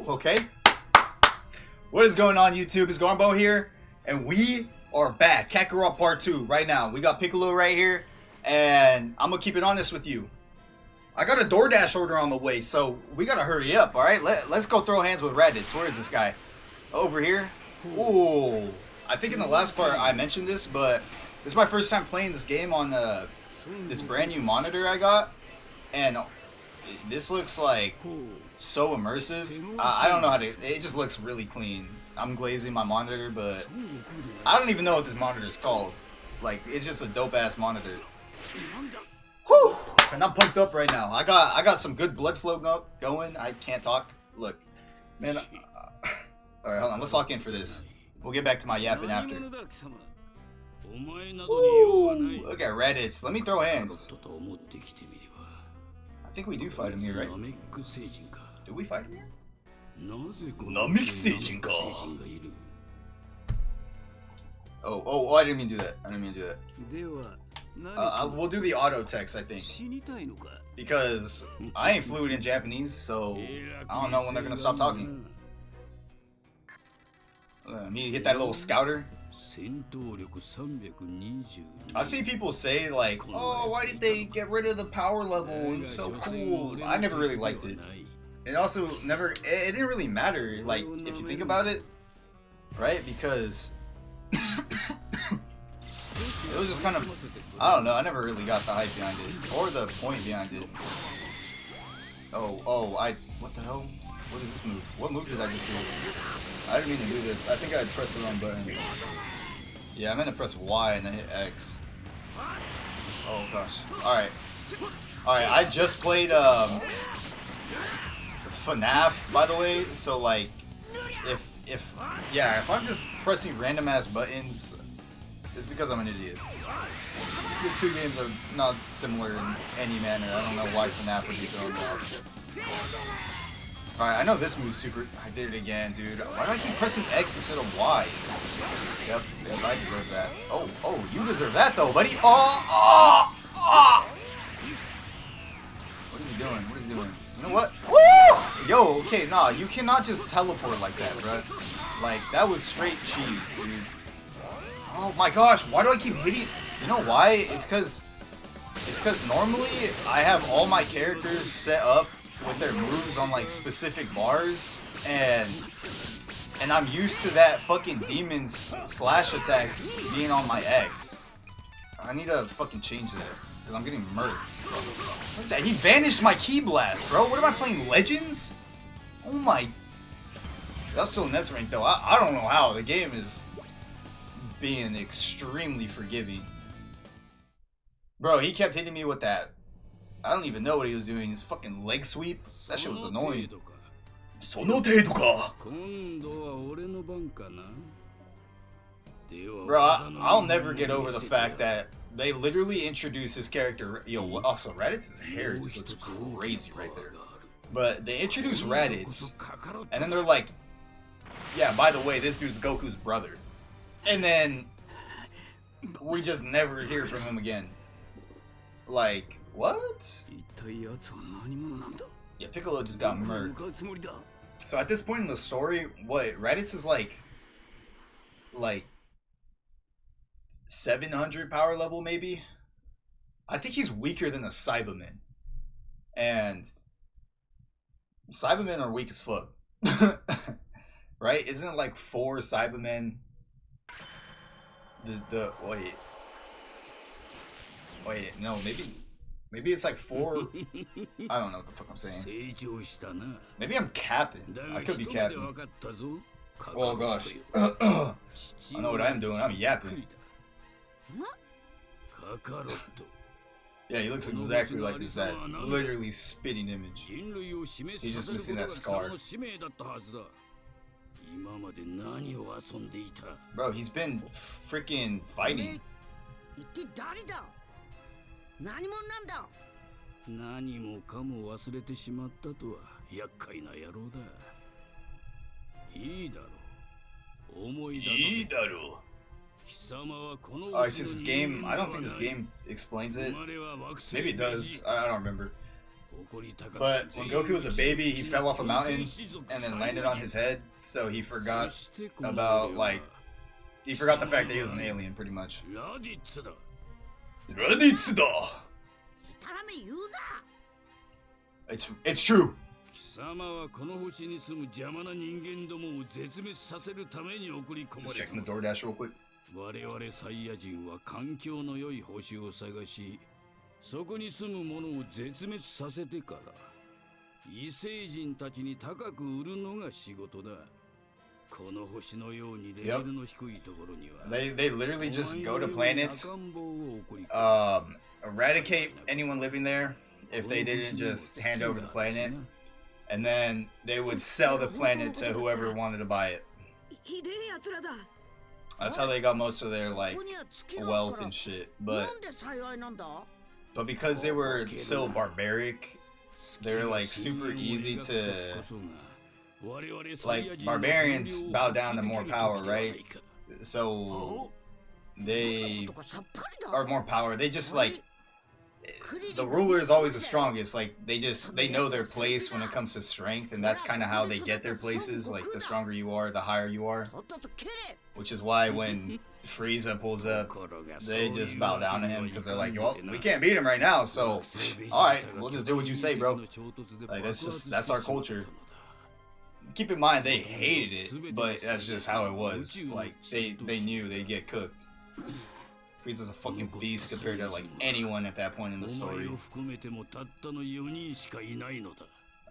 Woo, okay. What is going on, YouTube? It's Garbo here, and we are back. Kakarot Part 2 right now. We got Piccolo right here, and I'm gonna keep it honest with you. I got a DoorDash order on the way, so we gotta hurry up, alright? Let's go throw hands with Raditz. Where is this guy? Over here? Ooh. I think in the last part I mentioned this, but this is my first time playing this game on this brand new monitor I got, and this looks like so immersive. I don't know how to, it just looks really clean. I'm glazing my monitor, but I don't even know what this monitor is called. Like, it's just a dope ass monitor. Whew! And I'm pumped up right now. I got some good blood flow going. I can't talk. Look, man. Alright, hold on. Let's lock in for this. We'll get back to my yapping after. Ooh, look at Raditz. Let me throw hands. I think we do fight him here, right? Do we fight him here? Oh, I didn't mean to do that. We'll do the auto text, I think. Because I ain't fluent in Japanese, so I don't know when they're gonna stop talking. I need to hit that little scouter. I see people say like, oh, why did they get rid of the power level? It's so cool. I never really liked it. It also it didn't really matter, like, if you think about it, right? Because it was just kind of, I don't know, I never really got the hype behind it, or the point behind it. What the hell? What is this move? What move did I just do? I didn't mean to do this. I think I pressed the wrong button. Yeah, I meant to press Y and then hit X. Oh gosh. Alright. Alright, I just played FNAF, by the way, so like if I'm just pressing random ass buttons, it's because I'm an idiot. The two games are not similar in any manner. I don't know why FNAF would be thrown off. Alright, I know this move's super. I did it again, dude. Why do I keep pressing X instead of Y? Yep, I deserve that. Oh, you deserve that though, buddy. Oh! What are you doing? What are you doing? You know what? Woo! Yo, okay, nah, you cannot just teleport like that, bruh. Like, that was straight cheese, dude. Oh my gosh, why do I keep hitting? You know why? It's cause normally I have all my characters set up with their moves on like specific bars, and I'm used to that fucking demon's slash attack being on my X. I need to fucking change that, because I'm getting murked. What's that? He vanished my Ki Blast, bro. What am I playing, Legends? Oh my. That's still Nets rank though. I don't know how. The game is being extremely forgiving. Bro, he kept hitting me with that. I don't even know what he was doing. His fucking leg sweep. That shit was annoying. Bro, I'll never get over the fact that they literally introduced this character. Yo, also Raditz's hair just looks crazy right there. But they introduced Raditz, and then they're like, yeah, by the way, this dude's Goku's brother. And then we just never hear from him again. Like, what? Yeah, Piccolo just got murked. So at this point in the story, what, Raditz is like 700 power level maybe? I think he's weaker than a Cyberman. And Cybermen are weak as fuck. Right? Isn't it like 4 Cybermen? Wait, no, maybe it's like 4. I don't know what the fuck I'm saying. Maybe I'm capping. I could be capping. Oh gosh. I know what I'm doing. I'm yapping. Yeah, he looks exactly like his dad. Literally spitting image. He's just missing that scar. Bro, he's been freaking fighting. Oh, it's just this game. I don't think this game explains it. Maybe it does. I don't remember. But when Goku was a baby, he fell off a mountain and then landed on his head, so he forgot about, like, he forgot the fact that he was an alien, pretty much. Raditz da! It's true. Just checking the DoorDash real quick. 我々サイヤ人は環境の良い星を探し、そこに住む者を絶滅させてから異星人たちに高く売るのが仕事だ。この星のようにレベルの低いところには They literally just go to planets, eradicate anyone living there if they didn't just hand over the planet, and then they would sell the planet to whoever wanted to buy it. That's how they got most of their, like, wealth and shit. But because they were so barbaric, they were, like, super easy to, like, barbarians bow down to more power, right? So they are more power. They just, like, the ruler is always the strongest. Like, they know their place when it comes to strength, and that's kind of how they get their places. Like, the stronger you are, the higher you are. Which is why when Frieza pulls up, they just bow down to him because they're like, well, we can't beat him right now, so alright, we'll just do what you say, bro. Like, that's our culture. Keep in mind, they hated it, but that's just how it was. Like, they knew they'd get cooked. Frieza's a fucking beast compared to, like, anyone at that point in the story.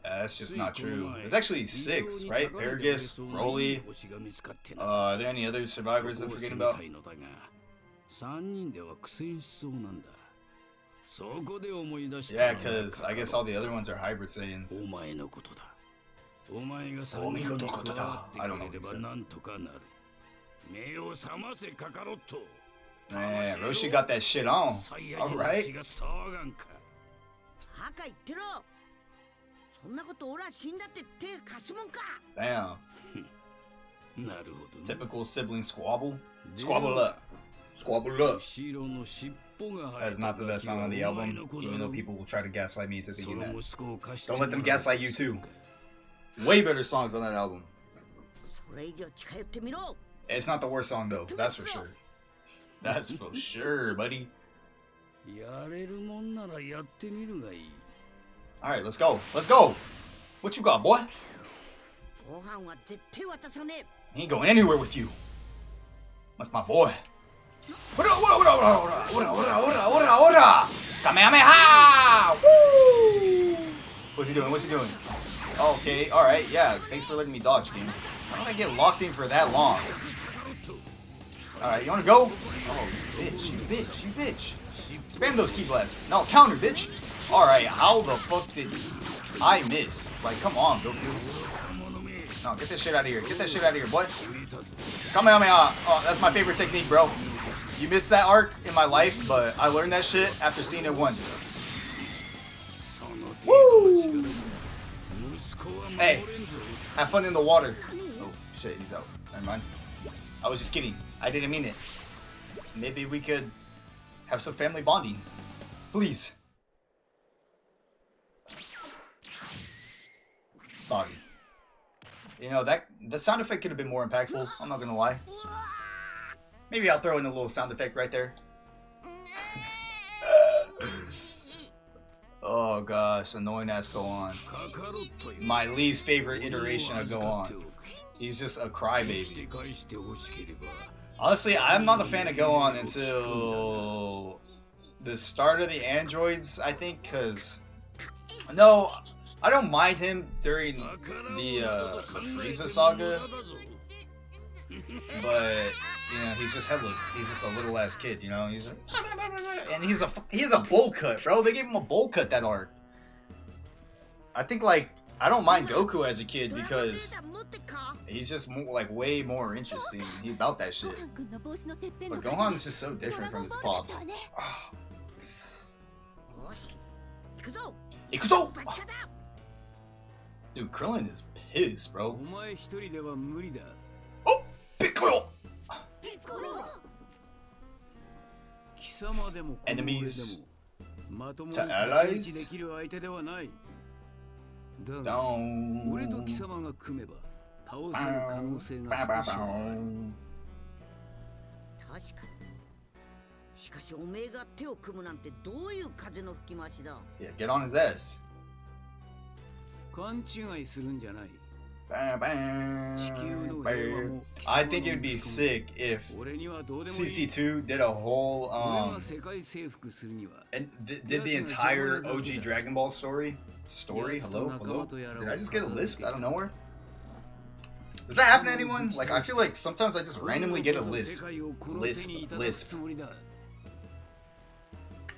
That's just not true. There's actually 6, right? Paragus, Broly. Are there any other survivors I'm forgetting about? Yeah, because I guess all the other ones are hybrid Saiyans. I don't know what he said. Man, Roshi got that shit on. Alright. Damn. Typical sibling squabble. Squabble up. Squabble up. That is not the best song on the album, even though people will try to gaslight me into thinking that. Don't let them gaslight you too. Way better songs on that album. It's not the worst song though, that's for sure. That's for sure, buddy. Alright, let's go. Let's go. What you got, boy? He ain't going anywhere with you. That's my boy. Kamehameha! Woo! What's he doing? What's he doing? Okay, alright, yeah. Thanks for letting me dodge, game. How did I get locked in for that long? Alright, you wanna go? Oh, you bitch, you bitch, you bitch. Spam those key blasts. No, counter, bitch. Alright, how the fuck did I miss? Like, come on, Goku. No, get this shit out of here. Get that shit out of here, boy. Kamehameha. Oh, that's my favorite technique, bro. You missed that arc in my life, but I learned that shit after seeing it once. Woo! Hey, have fun in the water. Oh, shit, he's out. Never mind. I was just kidding. I didn't mean it. Maybe we could have some family bonding. Please. Body. You know, the sound effect could have been more impactful. I'm not gonna lie. Maybe I'll throw in a little sound effect right there. Oh gosh, annoying ass Gohan. My least favorite iteration of Gohan. He's just a crybaby. Honestly, I'm not a fan of Gohan until the start of the androids, I think, because... No, I don't mind him during the Frieza saga, but you know, he's just a little ass kid, you know. He's and he's a bowl cut, bro. They gave him a bowl cut that arc. I think, like, I don't mind Goku as a kid because he's just more, like, way more interesting. He's about that shit. But Gohan is just so different from his pops. Ikuzo! Dude, Krillin is pissed, bro. Oh! Piccolo! Enemies to allies? だが俺と貴様が組めば倒せる可能性が少しはある。確かに。しかしおめえが手を組むなんてどういう風の吹き回しだ。 Yeah, get on his ass. 勘違いするんじゃない。 I think it would be sick if CC2 did a whole and did the entire OG Dragon Ball story. Hello? Did I just get a lisp out of nowhere? Does that happen to anyone? Like, I feel like sometimes I just randomly get a lisp. Lisp.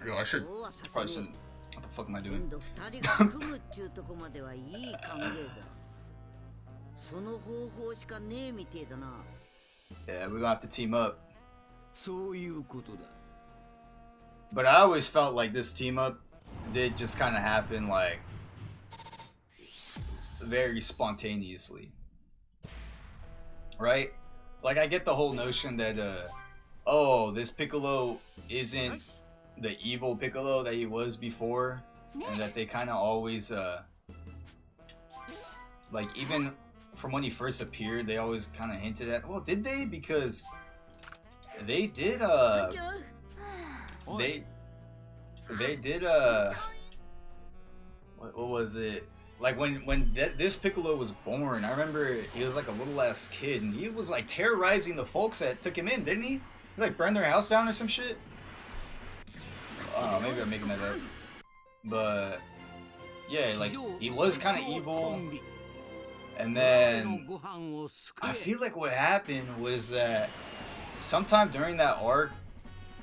Yo, I should probably shouldn't. What the fuck am I doing? その方法しかねえみてえだな。 Yeah, we're gonna have to team up. そういうことだ。 But I always felt like this team up did just kind of happen like very spontaneously. Right? Like I get the whole notion that oh, this Piccolo isn't the evil Piccolo that he was before, and that they kind of always like even from when he first appeared, they always kind of hinted at. Well, did they? Because they did. They did. What was it? Like when this Piccolo was born, I remember he was like a little ass kid, and he was like terrorizing the folks that took him in, didn't he? He like burned their house down or some shit. I don't know. Maybe I'm making that up. But yeah, like he was kind of evil. And then I feel like what happened was that sometime during that arc,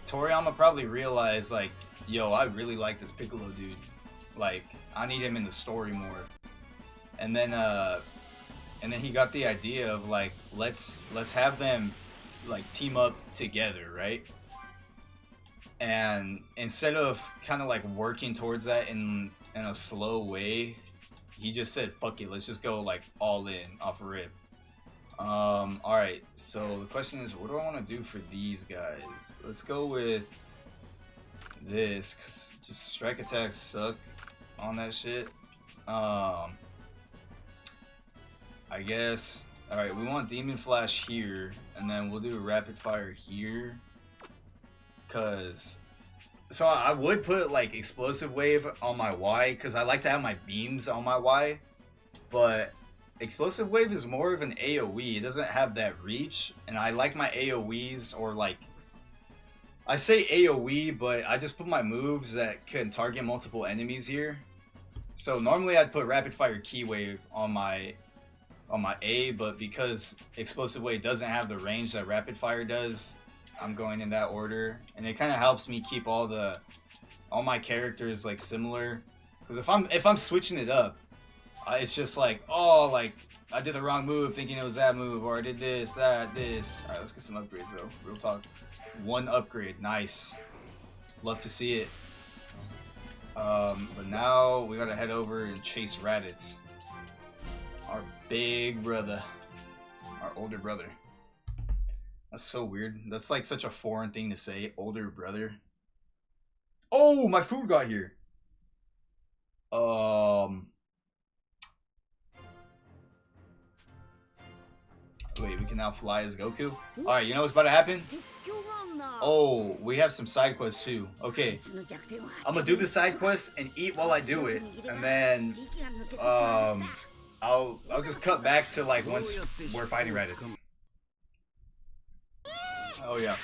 Toriyama probably realized like, yo, I really like this Piccolo dude. Like, I need him in the story more. And then he got the idea of like, let's have them like team up together, right? And instead of kind of like working towards that in a slow way, he just said, fuck it, let's just go like all in off a rip. Alright, so the question is, what do I want to do for these guys? Let's go with this, because just strike attacks suck on that shit. I guess, alright, we want Demon Flash here, and then we'll do Rapid Fire here. Cause, so I would put like Explosive Wave on my Y, because I like to have my beams on my Y, but Explosive Wave is more of an AoE. It doesn't have that reach, and I like my AoEs, or like, I say AoE, but I just put my moves that can target multiple enemies here. So normally I'd put Rapid Fire Key Wave on my A, but because Explosive Wave doesn't have the range that Rapid Fire does, I'm going in that order, and it kind of helps me keep all my characters like similar. Because if I'm switching it up, it's just like, oh, like I did the wrong move thinking it was that move, or I did this, that, this. All right, let's get some upgrades though. Real talk. One upgrade, nice. Love to see it. But now we gotta head over and chase Raditz, our big brother, our older brother. That's so weird. That's like such a foreign thing to say, older brother. Oh, my food got here. Wait, we can now fly as Goku? Alright, you know what's about to happen? Oh, we have some side quests too. Okay, I'm gonna do the side quest and eat while I do it, and then I'll just cut back to like once we're fighting Raditz. Oh yeah.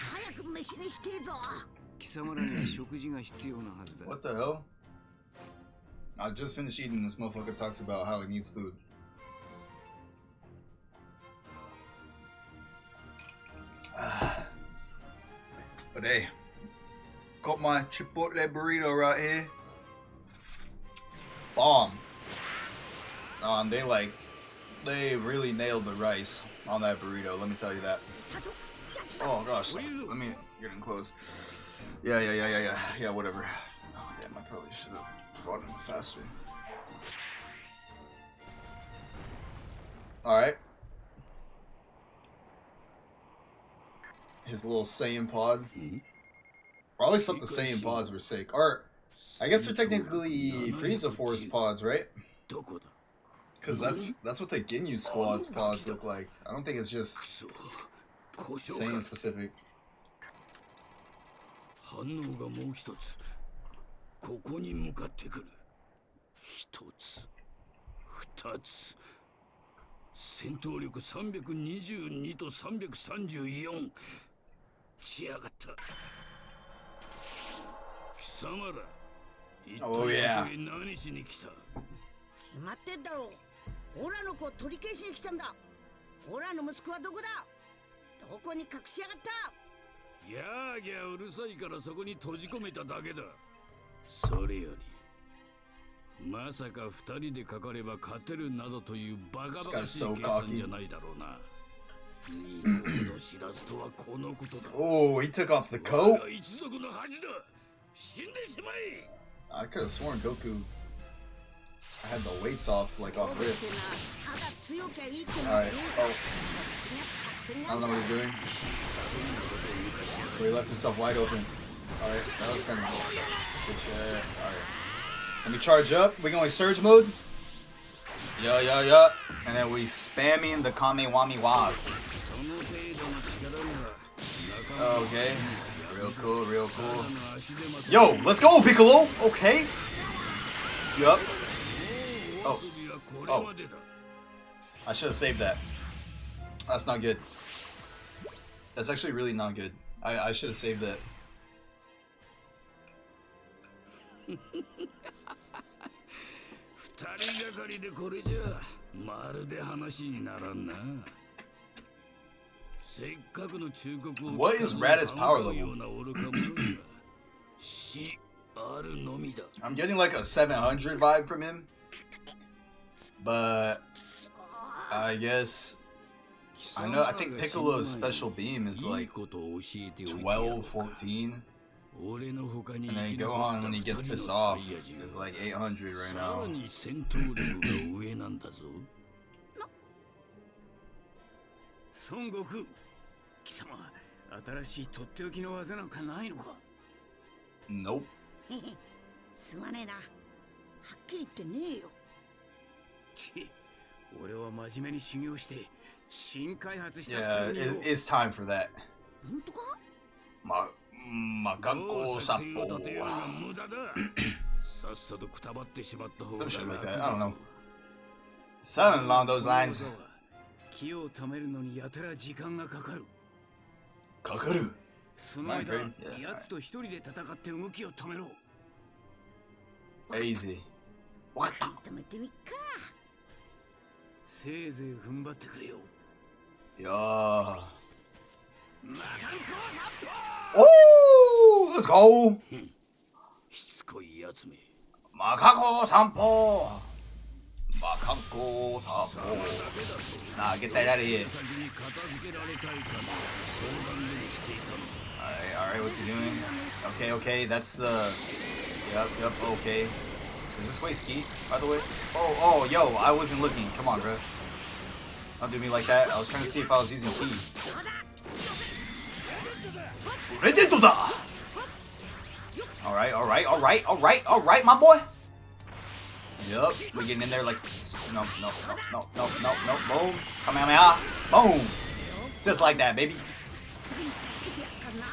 What the hell? I just finished eating. This motherfucker talks about how he needs food. But hey, got my Chipotle burrito right here. Bomb. They really nailed the rice on that burrito, let me tell you that. Oh gosh, let me get in close. Yeah, whatever. Oh damn, I probably should have fought him faster. Alright. His little Saiyan pod. Or at least thought the Saiyan pods were sick. Or, I guess they're technically Frieza Force pods, right? Because that's what the Ginyu squad's pods look like. I don't think it's just Saiyan specific. 反応がもう一つここに向かってくる一つ二つ戦闘力322と334来やがった貴様ら一体ここへ何しに来た決まってんだろうオラの子を取り消しに来たんだオラの息子はどこだどこに隠しやがったギャーギャーうるさいからそこに閉じ込めただけだそれよりまさか二人でかかれば勝てるなどというバカバカしい計算じゃないだろうな二度ほど知らずとはこのことだ Oh, he took off the coat? 一族の恥だ死んでしまえ I could have sworn Goku had the weights off, like off rip. Alright, oh. I don't know what he's doing. But he left himself wide open. Alright, that was kind of good shit. Alright. Let me charge up. We going surge mode? Yeah. And then we spamming the Kame Wami Was. Okay. Real cool. Yo, let's go, Piccolo! Okay. Yup. Oh. I should have saved that. That's not good. That's actually really not good. I should have saved that. 二人がかりでこれじゃまるで話にならんな。せっかくの忠告を What is Raditz power level? I'm getting like a 700 vibe from him. But I guess I think Piccolo's special beam is like 12, 14. And then Gohan, when he gets pissed off, is like 800 right now. 孫悟空、貴様、新しいとっておきの技なんかないのか Nope. すまねえな。はっきり言ってねえよ。ち、俺は真面目に修行して新開発した Yeah, it's time for that. 本当かMakako Sappo. Some shit like that. I don't know. Something along those lines. 気を貯めるのにやたら時間がかかる。かかる。その間、奴と一人で戦って動きを止めろ。Easy. わかった。止めてみっか。せいぜい踏ん張ってくれよ。Yeah. Oh, let's go. しつこいやつめ。Makako Sampo. Makako Sampo. Nah, get that out of here. Alright, what's he doing? Okay, that's the... Yep, okay. Is this way ski, by the way? Oh, yo, I wasn't looking. Come on, bro. Don't do me like that. I was trying to see if I was using key. Redento-da! Alright, my boy. Yup, we're getting in there like... No, boom. Kamehameha. Boom. Just like that, baby.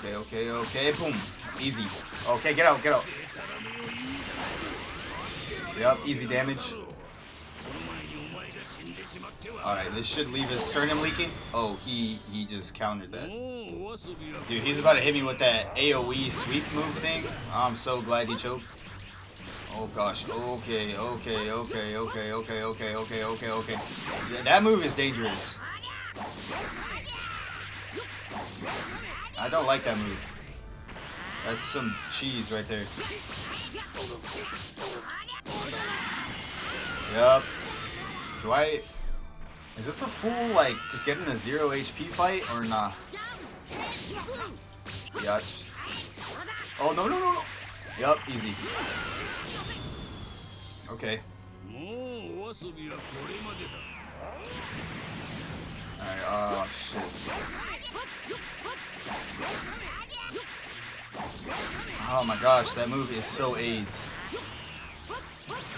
Okay, boom. Easy. Okay, get out. Yup, easy damage. Alright, this should leave his sternum leaking. Oh, he just countered that. Dude, he's about to hit me with that AoE sweep move thing. I'm so glad he choked. Oh gosh, okay. That move is dangerous. I don't like that move. That's some cheese right there. Yup. Is this a full, like, just getting a 0 HP fight, or nah? Yeah. Oh, no. Yup, easy. Okay. Alright, oh, shit. Oh my gosh, that move is so AIDS.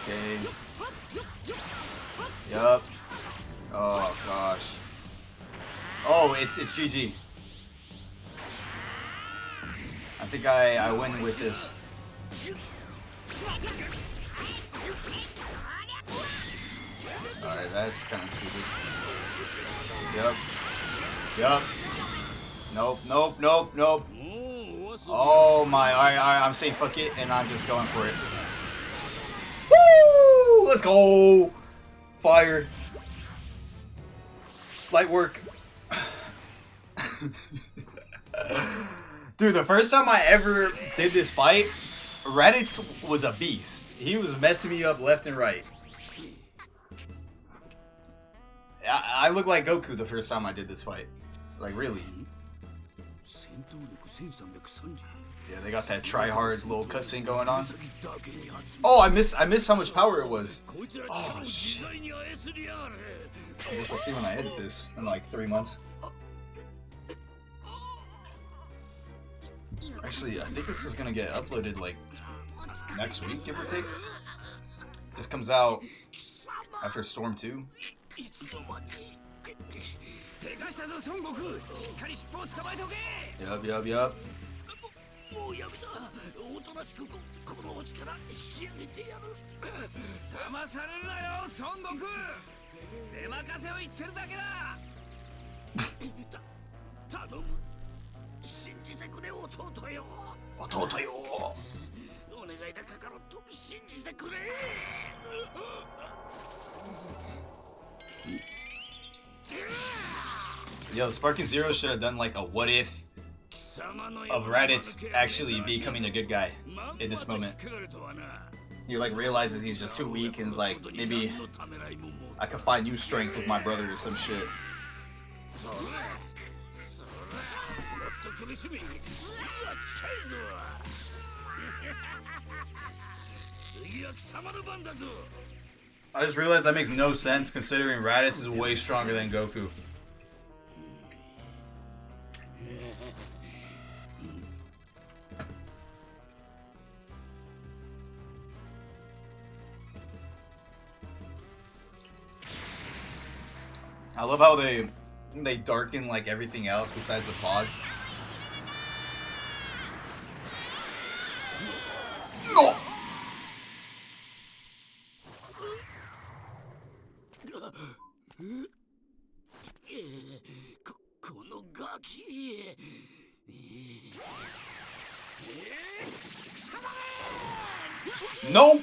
Okay. Yup. Oh gosh. Oh, it's GG. I think I win with this. Alright, that's kind of stupid. Yup. Yup. Nope, nope, nope, nope. Oh my, I'm saying fuck it, and I'm just going for it. Woo! Let's go! Fire. Light work. Dude, the first time I ever did this fight, Raditz was a beast. He was messing me up left and right. I looked like Goku the first time I did this fight. Like, really. Yeah, they got that try-hard little cutscene going on. Oh, I missed how much power it was. Oh, shit. I guess I'll see when I edit this in like 3 months. Actually, I think this is gonna get uploaded like next week, give or take. This comes out after Storm 2. Yup. Yo, Sparking Zero should have done like a what if of Raditz actually becoming a good guy in this moment. He like realizes he's just too weak and is like, maybe I could find new strength with my brother or some shit. I just realized that makes no sense considering Raditz is way stronger than Goku. I love how they darken like everything else besides the pod. Oh! Nope.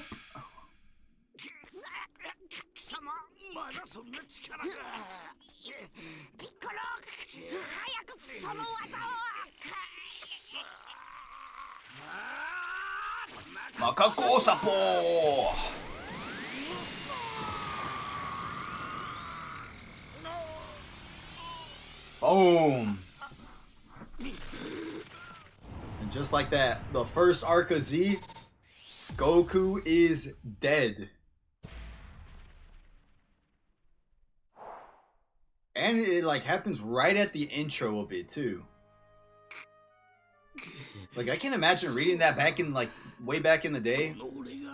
Makako Sapo. Boom. And just like that, the first arc of Z, Goku is dead. And it like happens right at the intro of it too. Like I can imagine reading that back in like way back in the day.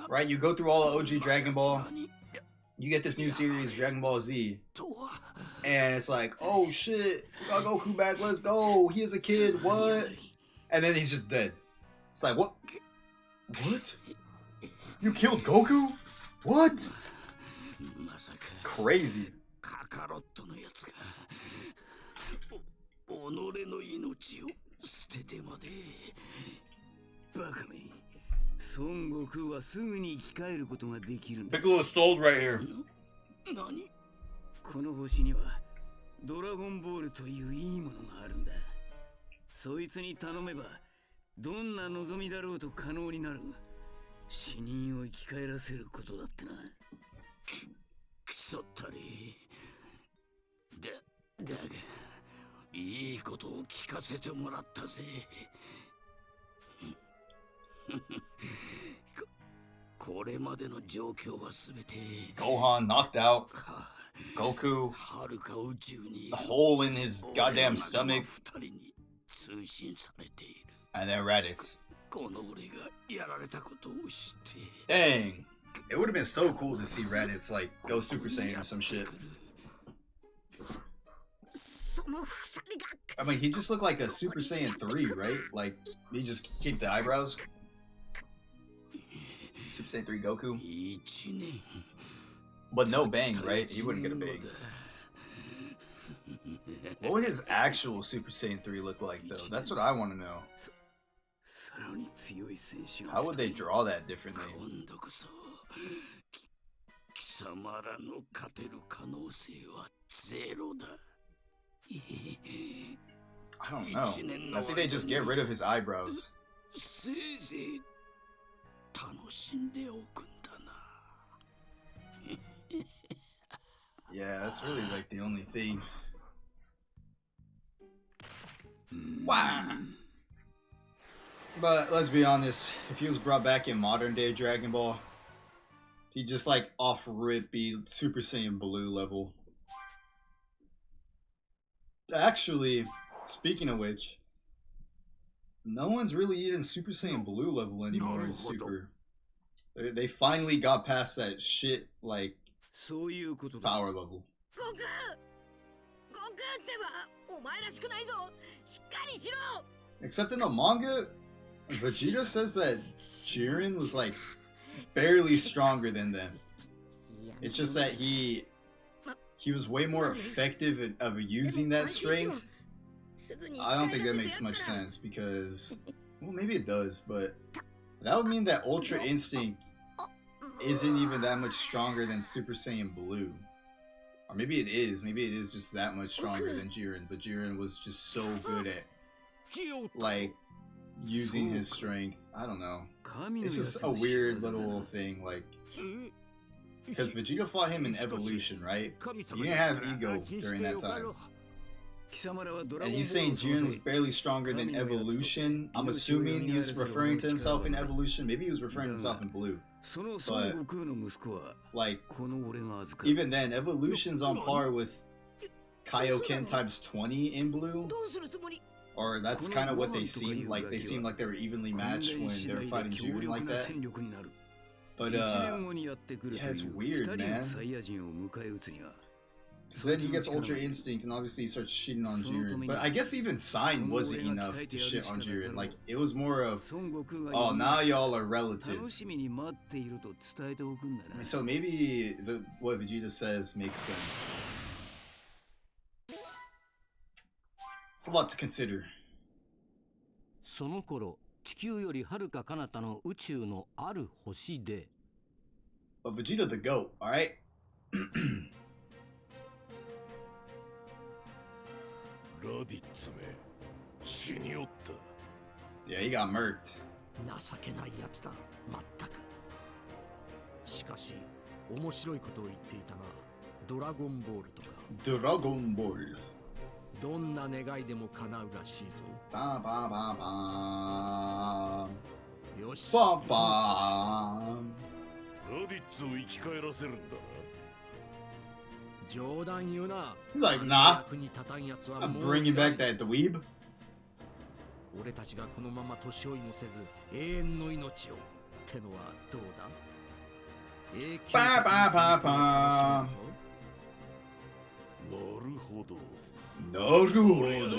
Right? You go through all the OG Dragon Ball. You get this new series, Dragon Ball Z. And it's like, oh shit, got Goku back, let's go. He is a kid, what? And then he's just dead. It's like, what? What? You killed Goku? What? Crazy. Kakarot のやつが己の命を捨ててまでバカめ孫悟空はすぐに生き返ることができるんだ Piccolo is sold right here 何この星にはドラゴンボールといういいものがあるんだそいつに頼めばどんな望みだろうと可能になる死人を生き返らせることだってなくそったりだがいいことを聞かせてもらったぜこれまでの状況はすべて Gohan knocked out Goku the hole in his goddamn stomach and then Raditz Dang It would have been so cool to see Raditz like go Super Saiyan or some shit. I mean, he just looked like a Super Saiyan 3, right? Like, he just keep the eyebrows. Super Saiyan 3 Goku. But no bang, right? He wouldn't get a bang. What would his actual Super Saiyan 3 look like, though? That's what I want to know. How would they draw that differently? I don't know. I think they just get rid of his eyebrows. Yeah, that's really like the only thing. Wow. But let's be honest, if he was brought back in modern day Dragon Ball, he'd just like off rip be Super Saiyan Blue level. Actually, speaking of which, no one's really even Super Saiyan Blue level anymore in Super. They finally got past that shit, like, power level. Except in the manga, Vegeta says that Jiren was, like, barely stronger than them. It's just that he was way more effective of using that strength. I don't think that makes much sense because, well, maybe it does, but that would mean that Ultra Instinct isn't even that much stronger than Super Saiyan Blue. Or maybe it is. Maybe it is just that much stronger than Jiren, but Jiren was just so good at, like, using his strength. I don't know. It's just a weird little thing, like, because Vegeta fought him in Evolution, right? He didn't have ego during that time. And he's saying Jiren was barely stronger than Evolution. I'm assuming he was referring to himself in Evolution. Maybe he was referring to himself in Blue. But, like, even then, Evolution's on par with Kaioken times 20 in Blue. Or that's kind of what they seemed like. They seemed like they were evenly matched when they were fighting Jiren like that. But, yeah, it's weird, man. Because then he gets Ultra Instinct and obviously he starts shitting on Jiren. But I guess even Sign wasn't enough to shit on Jiren. Like, it was more of, oh, now y'all are relative. So maybe what Vegeta says makes sense. It's a lot to consider. その頃、地球よりはるか彼方の宇宙のある星で But Vegeta the GOAT, alright? Raditz め、死におった。 Yeah, he got murked. 情けないやつだ、まったく。しかし、面白いことを言っていたな。ドラゴンボールとか。ドラゴンボール。どんな願いでも叶うらしいぞ。バーバーバーバー。よし。バーバー。ラディッツを生き返らせるんだな。冗談言うな。He's like, nah. 役に立たんやつは I'm もう bringing back that dweeb. 俺たちがこのまま年追いもせず永遠の命をってのはどうだ？永久的にバーバーバーバー。なるほど。なるほど。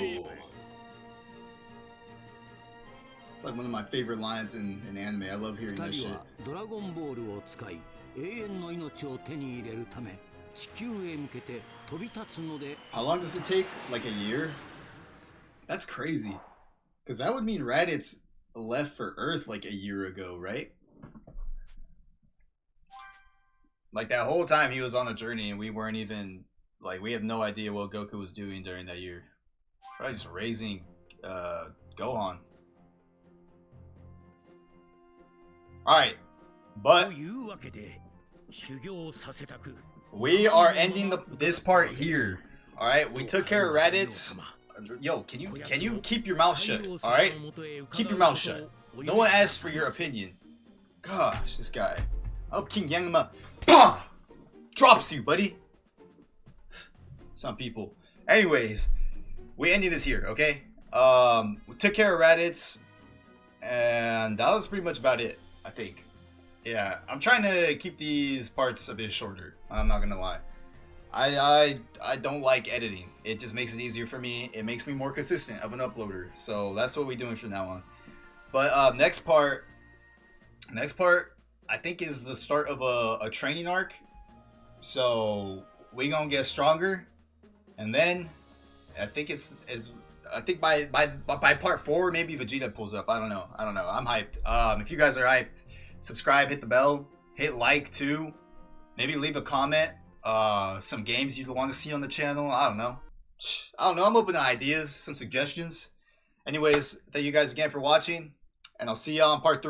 It's like one of my favorite lines in anime. I love hearing 二 that 人 shit. はドラゴンボールを使い永遠の命を手に入れるため地球へ向けて飛び立つので How long does it take? Like a year? That's crazy. Because that would mean Raditz left for Earth like a year ago, right? Like that whole time he was on a journey and we weren't even, like, we have no idea what Goku was doing during that year. Probably just raising Gohan. Alright, but というわけで修行させたく we are ending this part here. Alright, we took care of Raditz. Yo, can you keep your mouth shut? Alright? Keep your mouth shut. No one asked for your opinion. Gosh, this guy. Oh, King Yangma. Pah! Drops you, buddy. Some people. Anyways, we ending this here, okay? We took care of Raditz. And that was pretty much about it, I think. Yeah, I'm trying to keep these parts a bit shorter. I'm not gonna lie. I don't like editing. It just makes it easier for me. It makes me more consistent of an uploader. So that's what we're doing from now on. But next part I think is the start of a training arc. So we gonna get stronger, and then I think I think by part 4 maybe Vegeta pulls up. I don't know. I'm hyped. If you guys are hyped, subscribe, hit the bell, hit like too. Maybe leave a comment. Some games you'd want to see on the channel. I don't know. I'm open to ideas, some suggestions. Anyways, thank you guys again for watching, and I'll see y'all on part 3.